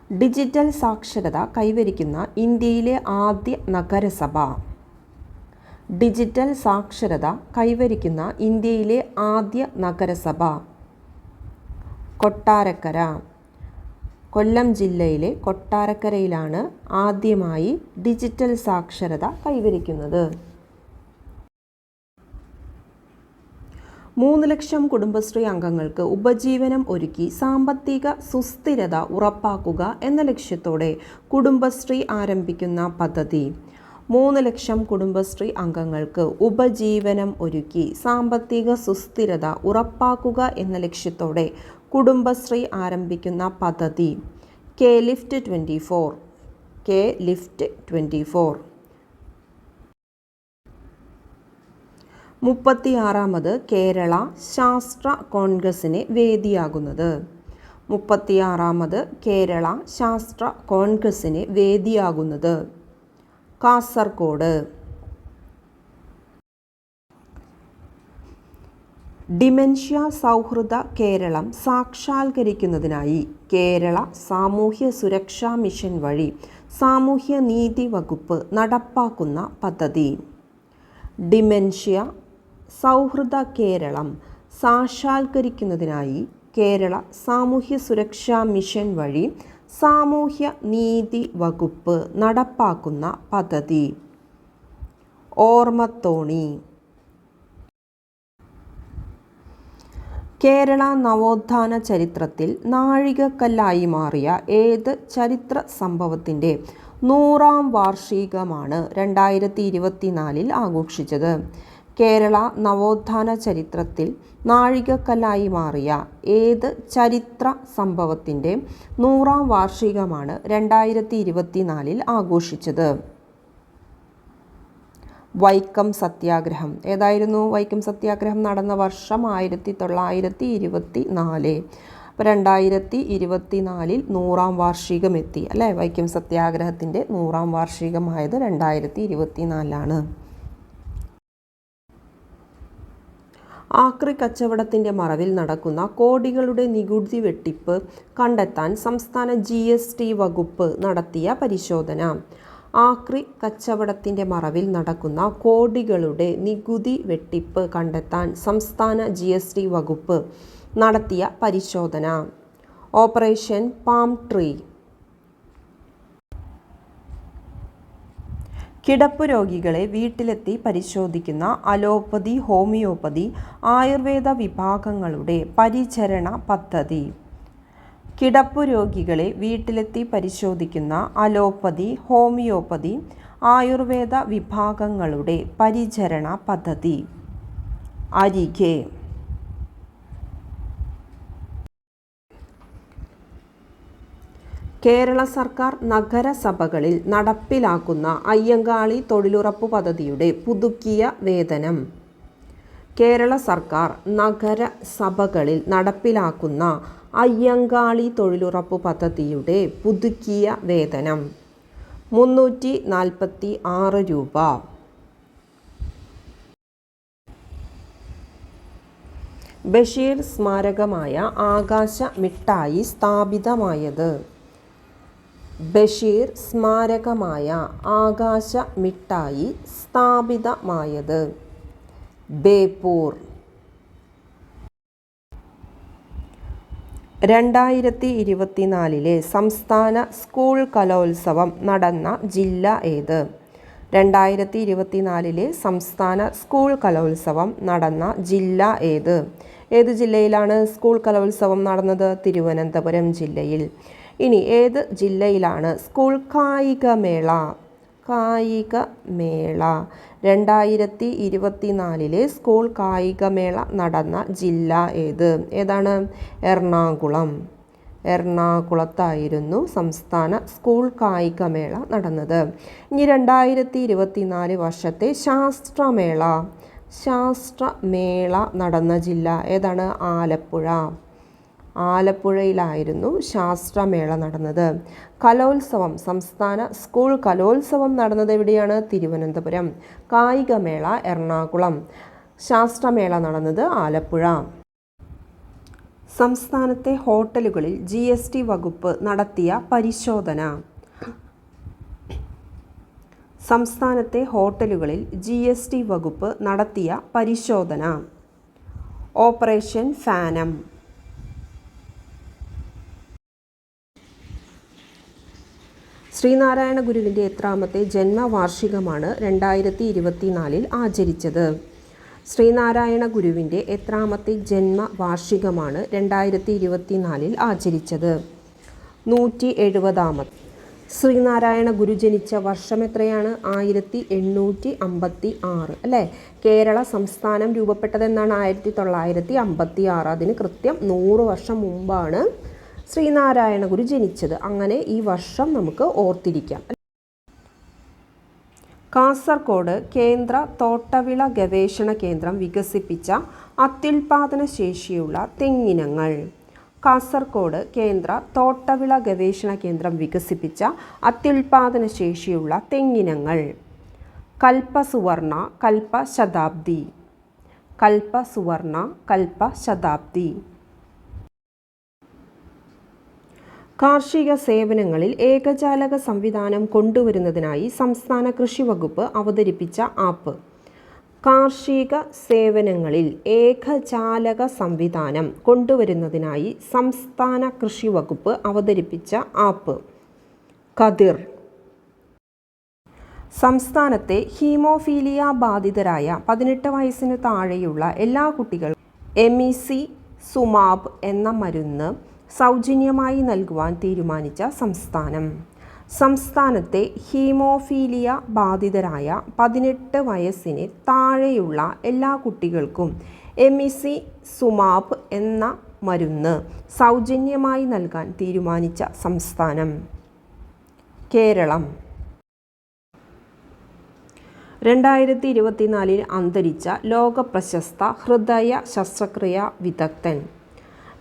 Digital സാക്ഷരത കൈവരിക്കുന്ന ഇന്ത്യയിലെ ആദ്യ നഗരസഭ. ഡിജിറ്റൽ സാക്ഷരത കൈവരിക്കുന്ന ഇന്ത്യയിലെ ആദ്യ നഗരസഭ കൊട്ടാരക്കര. കൊല്ലം ജില്ലയിലെ കൊട്ടാരക്കരയിലാണ് ആദ്യമായി ഡിജിറ്റൽ സാക്ഷരത കൈവരിക്കുന്നത്. 3 ലക്ഷം കുടുംബശ്രീ അംഗങ്ങൾക്ക് ഉപജീവനം ഒരുക്കി സാമ്പത്തിക സുസ്ഥിരത ഉറപ്പാക്കുക എന്ന ലക്ഷ്യത്തോടെ കുടുംബശ്രീ ആരംഭിക്കുന്ന പദ്ധതി. 3 ലക്ഷം കുടുംബശ്രീ അംഗങ്ങൾക്ക് ഉപജീവനം ഒരുക്കി സാമ്പത്തിക സുസ്ഥിരത ഉറപ്പാക്കുക എന്ന ലക്ഷ്യത്തോടെ കുടുംബശ്രീ ആരംഭിക്കുന്ന പദ്ധതി കെ-ലിഫ്റ്റ് 24. കെ-ലിഫ്റ്റ് 24. 36ാമത് കേരള ശാസ്ത്ര കോൺഗ്രസിന് വേദിയാകുന്നത്. 36ാമത് കേരള ശാസ്ത്ര കോൺഗ്രസിന് വേദിയാകുന്നത് കാസർഗോഡ്. ഡിമെൻഷ്യ സൗഹൃദ കേരളം സാക്ഷാത്കരിക്കുന്നതിനായി കേരള സാമൂഹ്യ സുരക്ഷാ മിഷൻ വഴി സാമൂഹ്യനീതി വകുപ്പ് നടപ്പാക്കുന്ന പദ്ധതി. ഡിമെൻഷ്യ സൗഹൃദ കേരളം സാക്ഷാത്കരിക്കുന്നതിനായി കേരള സാമൂഹ്യ സുരക്ഷാ മിഷൻ വഴി സാമൂഹ്യ നീതി വകുപ്പ് നടപ്പാക്കുന്ന പദ്ധതി ഓർമ്മത്തോണി. കേരള നവോത്ഥാന ചരിത്രത്തിൽ നാഴികക്കല്ലായി മാറിയ ഏത് ചരിത്ര സംഭവത്തിൻ്റെ 100ാം വാർഷികമാണ് 2024 ആഘോഷിച്ചത്? കേരള നവോത്ഥാന ചരിത്രത്തിൽ നാഴികക്കല്ലായി മാറിയ ഏത് ചരിത്ര സംഭവത്തിൻ്റെ 100ാം വാർഷികമാണ് 2024 ആഘോഷിച്ചത്? വൈക്കം സത്യാഗ്രഹം. ഏതായിരുന്നു വൈക്കം സത്യാഗ്രഹം നടന്ന വർഷം? 1924. അപ്പോൾ 2024 100ാം വാർഷികം എത്തി അല്ലേ? വൈക്കം സത്യാഗ്രഹത്തിൻ്റെ 100ാം വാർഷികമായത് 2024. ആക്രി കച്ചവടത്തിൻ്റെ മറവിൽ നടക്കുന്ന കോടികളുടെ നികുതി വെട്ടിപ്പ് കണ്ടെത്താൻ സംസ്ഥാന GST വകുപ്പ് നടത്തിയ പരിശോധന. ആക്രി കച്ചവടത്തിൻ്റെ മറവിൽ നടക്കുന്ന കോടികളുടെ നികുതി വെട്ടിപ്പ് കണ്ടെത്താൻ സംസ്ഥാന GST വകുപ്പ് നടത്തിയ പരിശോധന ഓപ്പറേഷൻ പാം ട്രീ. കിടപ്പ് രോഗികളെ വീട്ടിലെത്തി പരിശോധിക്കുന്ന അലോപ്പതി, ഹോമിയോപ്പതി, ആയുർവേദ വിഭാഗങ്ങളുടെ പരിചരണ പദ്ധതി. കിടപ്പു രോഗികളെ വീട്ടിലെത്തി പരിശോധിക്കുന്ന അലോപ്പതി, ഹോമിയോപ്പതി, ആയുർവേദ വിഭാഗങ്ങളുടെ പരിചരണ പദ്ധതി അരികെ. കേരള സർക്കാർ നഗരസഭകളിൽ നടപ്പിലാക്കുന്ന അയ്യങ്കാളി തൊഴിലുറപ്പ് പദ്ധതിയുടെ പുതുക്കിയ വേതനം. കേരള സർക്കാർ നഗരസഭകളിൽ നടപ്പിലാക്കുന്ന അയ്യങ്കാളി തൊഴിലുറപ്പ് പദ്ധതിയുടെ പുതുക്കിയ വേതനം 346 രൂപ. ബഷീർ സ്മാരകമായ ആകാശ മിഠായി സ്ഥാപിതമായത്. ബഷീർ സ്മാരകമായ ആകാശ മിഠായി സ്ഥാപിതമായത് ബേപ്പൂർ. 2024 സംസ്ഥാന സ്കൂൾ കലോത്സവം നടന്ന ജില്ല ഏത്? 2024 സംസ്ഥാന സ്കൂൾ കലോത്സവം നടന്ന ജില്ല ഏത്? ഏത് ജില്ലയിലാണ് സ്കൂൾ കലോത്സവം നടന്നത്? തിരുവനന്തപുരം ജില്ലയിൽ. ഇനി ഏത് ജില്ലയിലാണ് സ്കൂൾ കായികമേള? 2024 സ്കൂൾ കായികമേള നടന്ന ജില്ല ഏത്? ഏതാണ്? എറണാകുളം. എറണാകുളത്തായിരുന്നു സംസ്ഥാന സ്കൂൾ കായികമേള നടന്നത്. ഇനി 2024 വർഷത്തെ ശാസ്ത്രമേള നടന്ന ജില്ല ഏതാണ്? ആലപ്പുഴ. ആലപ്പുഴയിലായിരുന്നു ശാസ്ത്രമേള നടന്നത്. കലോത്സവം, സംസ്ഥാന സ്കൂൾ കലോത്സവം നടന്നത് എവിടെയാണ്? തിരുവനന്തപുരം. കായികമേള എറണാകുളം. ശാസ്ത്രമേള നടന്നത് ആലപ്പുഴ. സംസ്ഥാനത്തെ ഹോട്ടലുകളിൽ GST വകുപ്പ് നടത്തിയ പരിശോധന. സംസ്ഥാനത്തെ ഹോട്ടലുകളിൽ GST വകുപ്പ് നടത്തിയ പരിശോധന. ഓപ്പറേഷൻ ഫാനം. ശ്രീനാരായണ ഗുരുവിൻ്റെ എത്രാമത്തെ ജന്മവാർഷികമാണ് 2024 ആചരിച്ചത്? ശ്രീനാരായണ ഗുരുവിൻ്റെ എത്രാമത്തെ ജന്മവാർഷികമാണ് 2024 ആചരിച്ചത്? 170. ശ്രീനാരായണ ഗുരു ജനിച്ച വർഷം എത്രയാണ്? 1856 അല്ലേ? കേരള സംസ്ഥാനം രൂപപ്പെട്ടതെന്നാണ് 1956. അതിന് കൃത്യം 100 വർഷം മുമ്പാണ് ശ്രീനാരായണ ഗുരു ജനിച്ചത്. അങ്ങനെ ഈ വർഷം നമുക്ക് ഓർത്തിരിക്കാം. കാസർഗോഡ് കേന്ദ്ര തോട്ടവിള ഗവേഷണ കേന്ദ്രം വികസിപ്പിച്ച അത്യുൽപാദന ശേഷിയുള്ള തെങ്ങിനങ്ങൾ. കാസർഗോഡ് കേന്ദ്ര തോട്ടവിള ഗവേഷണ കേന്ദ്രം വികസിപ്പിച്ച അത്യുൽപാദന ശേഷിയുള്ള തെങ്ങിനങ്ങൾ. കൽപ്പസുവർണ, കൽപ്പശതാബ്ദി. കൽപ്പസുവർണ, കൽപ്പശതാബ്ദി. കാർഷിക സേവനങ്ങളിൽ ഏകജാലക സംവിധാനം കൊണ്ടുവരുന്നതിനായി സംസ്ഥാന കൃഷി വകുപ്പ് അവതരിപ്പിച്ച ആപ്പ്. കാർഷിക സേവനങ്ങളിൽ ഏകജാലക സംവിധാനം കൊണ്ടുവരുന്നതിനായി സംസ്ഥാന കൃഷി വകുപ്പ് അവതരിപ്പിച്ച ആപ്പ്. കതിർ. സംസ്ഥാനത്തെ ഹീമോഫീലിയ ബാധിതരായ 18 വയസ്സിന് താഴെയുള്ള എല്ലാ കുട്ടികൾക്കും എമിസിസുമാബ് എന്ന മരുന്ന് സൗജന്യമായി നൽകുവാൻ തീരുമാനിച്ച സംസ്ഥാനം. സംസ്ഥാനത്തെ ഹീമോഫീലിയ ബാധിതരായ 18 വയസ്സിന് താഴെയുള്ള എല്ലാ കുട്ടികൾക്കും എമിസിസുമാബ് എന്ന മരുന്ന് സൗജന്യമായി നൽകാൻ തീരുമാനിച്ച സംസ്ഥാനം. കേരളം. 2024 അന്തരിച്ച ലോകപ്രശസ്ത ഹൃദയ ശസ്ത്രക്രിയാ വിദഗ്ധൻ.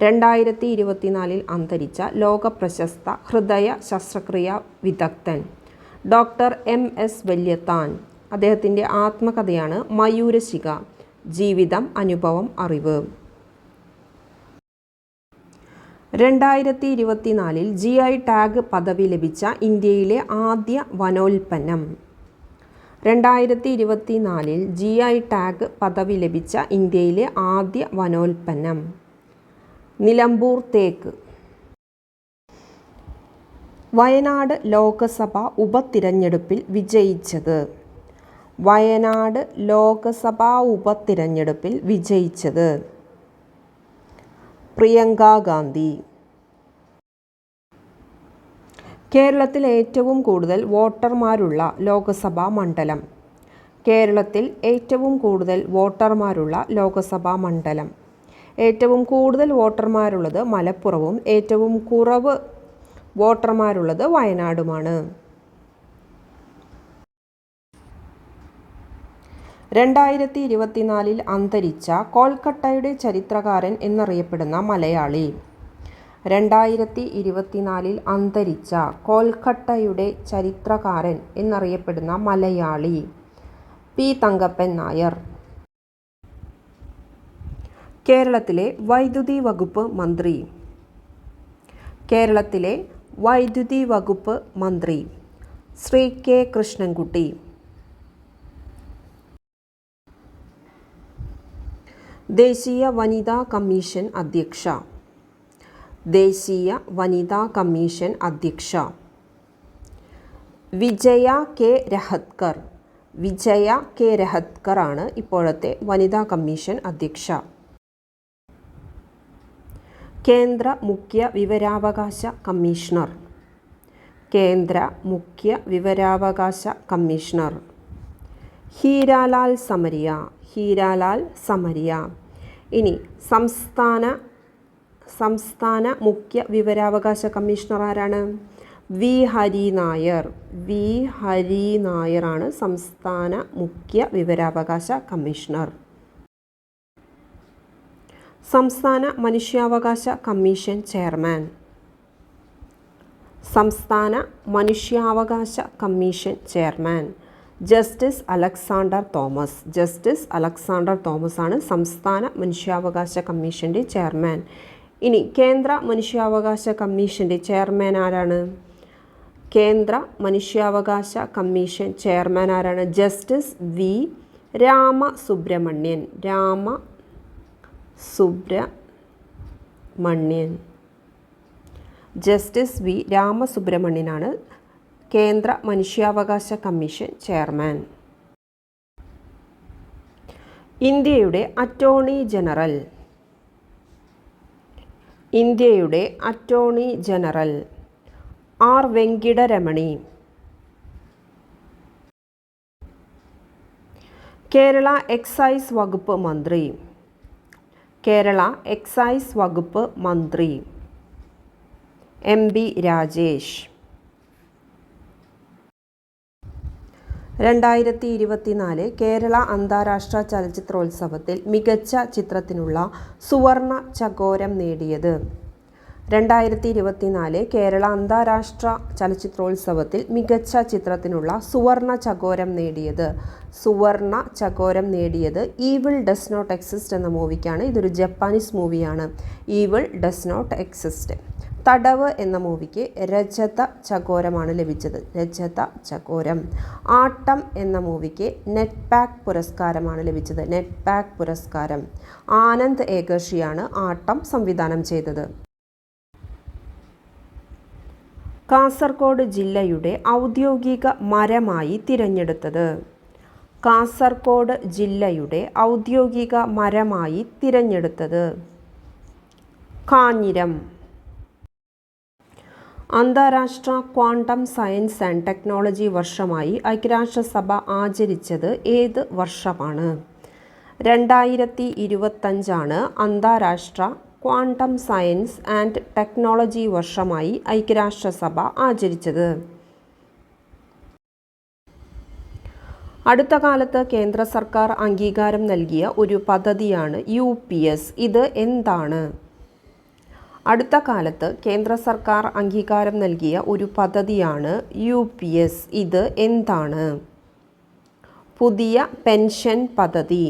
2024 അന്തരിച്ച ലോകപ്രശസ്ത ഹൃദയ ശസ്ത്രക്രിയാ വിദഗ്ധൻ ഡോക്ടർ MS വല്യത്താൻ. അദ്ദേഹത്തിൻ്റെ ആത്മകഥയാണ് മയൂരശിഖ. ജീവിതം, അനുഭവം, അറിവ്. 2024 GI ടാഗ് പദവി ലഭിച്ച ഇന്ത്യയിലെ ആദ്യ വനോൽപ്പന്നം. 2024 GI ടാഗ് പദവി ലഭിച്ച ഇന്ത്യയിലെ ആദ്യ വനോൽപ്പന്നം. നിലമ്പൂർ തേക്ക്. വയനാട് ലോകസഭ ഉപതിരഞ്ഞെടുപ്പിൽ വിജയിച്ചത്. വയനാട് ലോകസഭാ ഉപതിരഞ്ഞെടുപ്പിൽ വിജയിച്ചത് പ്രിയങ്ക ഗാന്ധി. കേരളത്തിൽ ഏറ്റവും കൂടുതൽ വോട്ടർമാരുള്ള ലോകസഭാ മണ്ഡലം. കേരളത്തിൽ ഏറ്റവും കൂടുതൽ വോട്ടർമാരുള്ള ലോകസഭാ മണ്ഡലം. ഏറ്റവും കൂടുതൽ വോട്ടർമാരുള്ളത് മലപ്പുറവും ഏറ്റവും കുറവ് വോട്ടർമാരുള്ളത് വയനാടുമാണ്. 2024 അന്തരിച്ച കൊൽക്കട്ടയുടെ ചരിത്രകാരൻ എന്നറിയപ്പെടുന്ന മലയാളി. 2024 അന്തരിച്ച കൊൽക്കട്ടയുടെ ചരിത്രകാരൻ എന്നറിയപ്പെടുന്ന മലയാളി പി. തങ്കപ്പൻ നായർ. കേരളത്തിലെ വൈദ്യുതി വകുപ്പ് മന്ത്രി. കേരളത്തിലെ വൈദ്യുതി വകുപ്പ് മന്ത്രി ശ്രീ കെ. കൃഷ്ണൻകുട്ടി. ദേശീയ വനിതാ കമ്മീഷൻ അധ്യക്ഷ. ദേശീയ വനിതാ കമ്മീഷൻ അധ്യക്ഷ വിജയ കെ. രഹത്കർ. വിജയ കെ. രഹത്കർ ആണ് ഇപ്പോഴത്തെ വനിതാ കമ്മീഷൻ അധ്യക്ഷ. കേന്ദ്ര മുഖ്യ വിവരാവകാശ കമ്മീഷണർ. കേന്ദ്ര മുഖ്യ വിവരാവകാശ കമ്മീഷണർ ഹീരാലാൽ സമരിയ. ഹീരാലാൽ സമരിയ. ഇനി സംസ്ഥാന മുഖ്യ വിവരാവകാശ കമ്മീഷണർ ആരാണ്? വി. ഹരി നായർ. വി. ഹരി നായരാണ് സംസ്ഥാന മുഖ്യ വിവരാവകാശ കമ്മീഷണർ. സംസ്ഥാന മനുഷ്യാവകാശ കമ്മീഷൻ ചെയർമാൻ. സംസ്ഥാന മനുഷ്യാവകാശ commission chairman justice Alexander Thomas. Justice Alexander Thomas ആണ് സംസ്ഥാന മനുഷ്യാവകാശ കമ്മീഷൻ്റെ ചെയർമാൻ. ഇനി കേന്ദ്ര മനുഷ്യാവകാശ കമ്മീഷൻ്റെ ചെയർമാൻ ആരാണ്? കേന്ദ്ര മനുഷ്യാവകാശ കമ്മീഷൻ ചെയർമാൻ ആരാണ്? Justice V Ramasubramanian. Justice V രാമസുബ്രഹ്മണ്യനാണ് കേന്ദ്ര മനുഷ്യാവകാശ കമ്മീഷൻ ചെയർമാൻ. ഇന്ത്യയുടെ attorney general R Venkataramani. Kerala excise വകുപ്പ് മന്ത്രി എം.ബി. രാജേഷ്. 2024 കേരള അന്താരാഷ്ട്ര ചലച്ചിത്രോത്സവത്തിൽ മികച്ച ചിത്രത്തിനുള്ള സുവർണ ചകോരം നേടിയത്. 2024 കേരള അന്താരാഷ്ട്ര ചലച്ചിത്രോത്സവത്തിൽ മികച്ച ചിത്രത്തിനുള്ള സുവർണ ചകോരം നേടിയത് ഈവിൾ ഡസ് നോട്ട് എക്സിസ്റ്റ് എന്ന മൂവിക്കാണ്. ഇതൊരു ജപ്പാനീസ് മൂവിയാണ്. Evil does not exist. തടവ് എന്ന മൂവിക്ക് രജത ചകോരമാണ് ലഭിച്ചത്. ആട്ടം എന്ന മൂവിക്ക് നെറ്റ്പാക് പുരസ്കാരമാണ് ലഭിച്ചത്. ആനന്ദ് ഏകർഷിയാണ് ആട്ടം സംവിധാനം ചെയ്തത്. കാസർഗോഡ് ജില്ലയുടെ ഔദ്യോഗിക മരമായി തിരഞ്ഞെടുത്തത് കാഞ്ഞിരം. അന്താരാഷ്ട്ര ക്വാണ്ടം സയൻസ് ആൻഡ് ടെക്നോളജി വർഷമായി ഐക്യരാഷ്ട്രസഭ ആചരിച്ചത് ഏത് വർഷമാണ്? 2025 അന്താരാഷ്ട്ര ക്വാണ്ടം സയൻസ് ആൻഡ് ടെക്നോളജി വർഷമായി ഐക്യരാഷ്ട്രസഭ ആചരിച്ചത്. അടുത്ത കാലത്ത് കേന്ദ്ര സർക്കാർ അംഗീകാരം നൽകിയ ഒരു പദ്ധതിയാണ് UPS. ഇത് എന്താണ്? അടുത്ത കാലത്ത് കേന്ദ്ര സർക്കാർ അംഗീകാരം നൽകിയ ഒരു പദ്ധതിയാണ് UPS. ഇത് എന്താണ്? പുതിയ പെൻഷൻ പദ്ധതി.